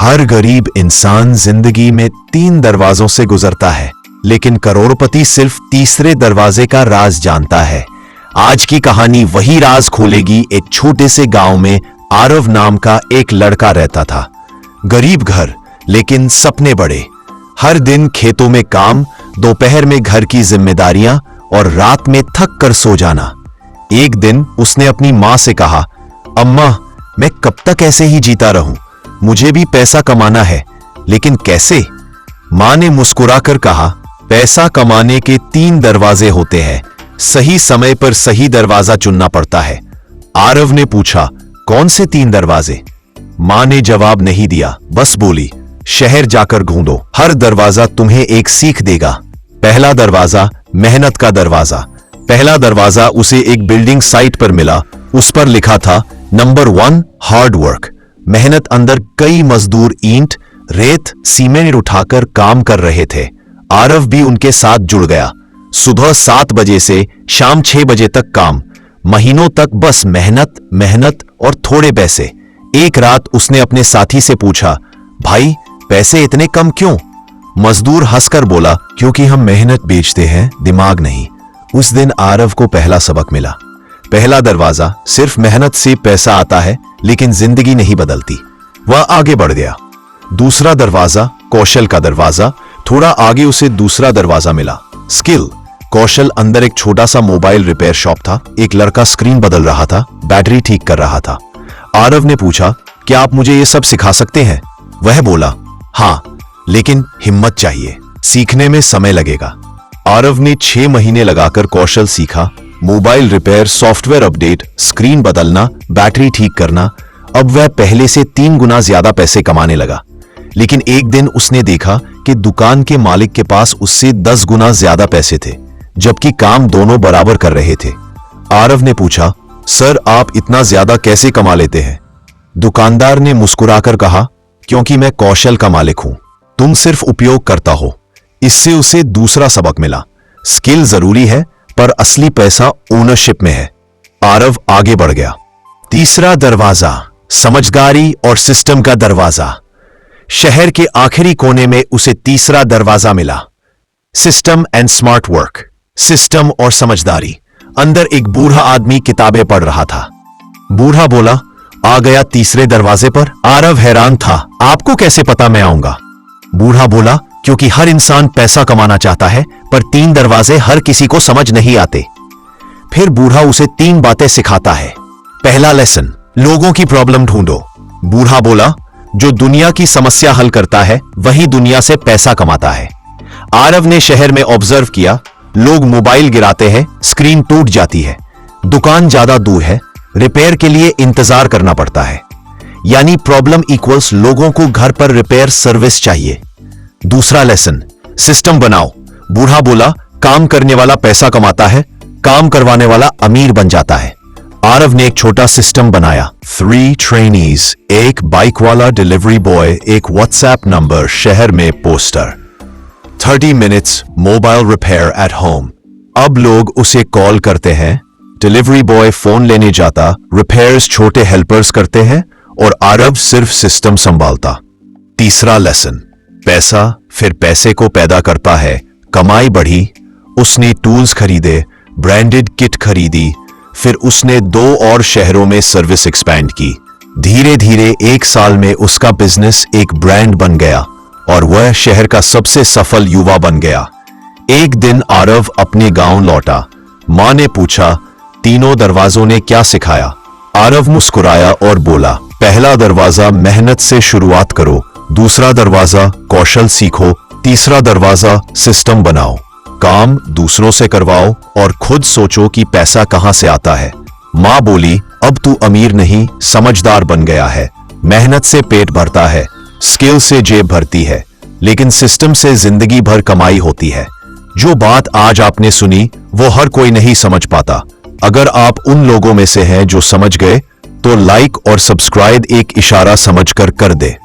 हर गरीब इंसान जिंदगी में 3 दरवाजों से गुजरता है, लेकिन करोड़पति सिर्फ तीसरे दरवाजे का राज जानता है। आज की कहानी वही राज खोलेगी। एक छोटे से गांव में आरव नाम का एक लड़का रहता था। गरीब घर, लेकिन सपने बड़े। हर दिन खेतों में काम, दोपहर में घर की जिम्मेदारियां और रात में थक कर सो जाना। एक दिन उसने अपनी मां से कहा, अम्मा, मैं कब तक ऐसे ही जीता रहूं? मुझे भी पैसा कमाना है, लेकिन कैसे? मां ने मुस्कुराकर कहा, पैसा कमाने के 3 दरवाजे होते हैं। सही समय पर सही दरवाजा चुनना पड़ता है। आरव ने पूछा, कौन से 3 दरवाजे? मां ने जवाब नहीं दिया, बस बोली, शहर जाकर ढूंढो, हर दरवाजा तुम्हें एक सीख देगा। पहला दरवाजा, मेहनत का दरवाजा। पहला दरवाजा उसे एक बिल्डिंग साइट पर मिला। उस पर लिखा था, नंबर 1 हार्ड वर्क। मेहनत अंदर कई मजदूर ईंट, रेत, सीमेंट उठाकर काम कर रहे थे। आरव भी उनके साथ जुड़ गया। सुबह 7 बजे से शाम 6 बजे तक काम। महीनों तक बस मेहनत मेहनत और थोड़े पैसे। एक रात उसने अपने साथी से पूछा, भाई, पैसे इतने कम क्यों? मजदूर हंसकर बोला, क्योंकि हम मेहनत बेचते हैं, दिमाग नहीं। उस दिन आरव को पहला सबक मिला। पहला दरवाजा, सिर्फ मेहनत से पैसा आता है, लेकिन जिंदगी नहीं बदलती। वह आगे बढ़ गया। दूसरा दरवाजा, कौशल का दरवाजा। थोड़ा आगे उसे दूसरा दरवाजा मिला, स्किल, कौशल। अंदर एक छोटा सा मोबाइल रिपेयर शॉप था। एक लड़का स्क्रीन बदल रहा था, बैटरी ठीक कर रहा था। आरव ने पूछा, क्या आप मुझे ये सब सिखा सकते हैं? वह बोला, हाँ, लेकिन हिम्मत चाहिए, सीखने में समय लगेगा। आरव ने 6 महीने लगाकर कौशल सीखा। Mobile repair, software update, screen बदलना, बैटरी ठीक करना। अब वह पहले से 3 गुना ज्यादा पैसे कमाने लगा। लेकिन एक दिन उसने देखा कि दुकान के मालिक के पास उससे 10 गुना ज्यादा पैसे थे, जबकि काम दोनों बराबर कर रहे थे। आरव ने पूछा, सर, आप इतना ज्यादा कैसे कमा लेते हैं? दुकानदार ने मुस्कुराकर कहा, क्योंकि मैं कौशल का मालिक हूं, तुम सिर्फ उपयोग करता हो। इससे उसे दूसरा सबक मिला, स्किल जरूरी है, पर असली पैसा ओनरशिप में है। आरव आगे बढ़ गया। तीसरा दरवाजा, समझदारी और सिस्टम का दरवाजा। शहर के आखिरी कोने में उसे तीसरा दरवाजा मिला, system and smart work. System और समझदारी। अंदर एक बूढ़ा आदमी किताबें पढ़ रहा था। बूढ़ा बोला, आ गया तीसरे दरवाजे पर? आरव हैरान था, आपको कैसे पता मैं आऊंगा? बूढ़ा बोला, क्योंकि हर इंसान पैसा कमाना चाहता है, पर 3 दरवाजे हर किसी को समझ नहीं आते। फिर बूढ़ा उसे 3 बातें सिखाता है। पहला लेसन, लोगों की प्रॉब्लम ढूंढो। बूढ़ा बोला, जो दुनिया की समस्या हल करता है, वही दुनिया से पैसा कमाता है। आरव ने शहर में ऑब्जर्व किया, लोग मोबाइल गिराते हैं, स्क्रीन टूट जाती है। दुकान ज्यादा दूर है, रिपेयर के लिए इंतजार करना पड़ता है। यानी प्रॉब्लम इक्वल्स लोगों को घर पर रिपेयर सर्विस चाहिए। दूसरा लेसन, सिस्टम बनाओ। बूढ़ा बोला, काम करने वाला पैसा कमाता है, काम करवाने वाला अमीर बन जाता है। आरव ने एक छोटा सिस्टम बनाया। 3 ट्रेनीज, एक बाइक वाला डिलीवरी बॉय, एक व्हाट्सएप नंबर, शहर में poster. 30 minutes mobile repair at home. अब लोग उसे कॉल करते हैं, डिलीवरी बॉय फोन लेने जाता, रिपेयर्स छोटे हेल्पर्स करते हैं, और आरव सिर्फ सिस्टम संभालता। तीसरा लेसन, पैसा फिर पैसे को पैदा करता है। कमाई बढ़ी, उसने टूल्स खरीदे, ब्रांडेड किट खरीदी, फिर उसने 2 और शहरों में सर्विस एक्सपैंड की। धीरे धीरे 1 साल में उसका बिजनेस एक ब्रांड बन गया और वह शहर का सबसे सफल युवा बन गया। एक दिन आरव अपने गांव लौटा। मां ने पूछा, तीनों दरवाजों ने क्या सिखाया? आरव मुस्कुराया और बोला, पहला दरवाजा, मेहनत से शुरुआत करो। दूसरा दरवाजा, कौशल सीखो। तीसरा दरवाजा, सिस्टम बनाओ। काम दूसरों से करवाओ और खुद सोचो कि पैसा कहां से आता है। मां बोली, अब तू अमीर नहीं, समझदार बन गया है। मेहनत से पेट भरता है, स्किल से जेब भरती है, लेकिन सिस्टम से जिंदगी भर कमाई होती है। जो बात आज आपने सुनी, वो हर कोई नहीं समझ पाता। अगर आप उन लोगों में से हैं जो समझ गए, तो लाइक और सब्सक्राइब एक इशारा समझकर कर दे।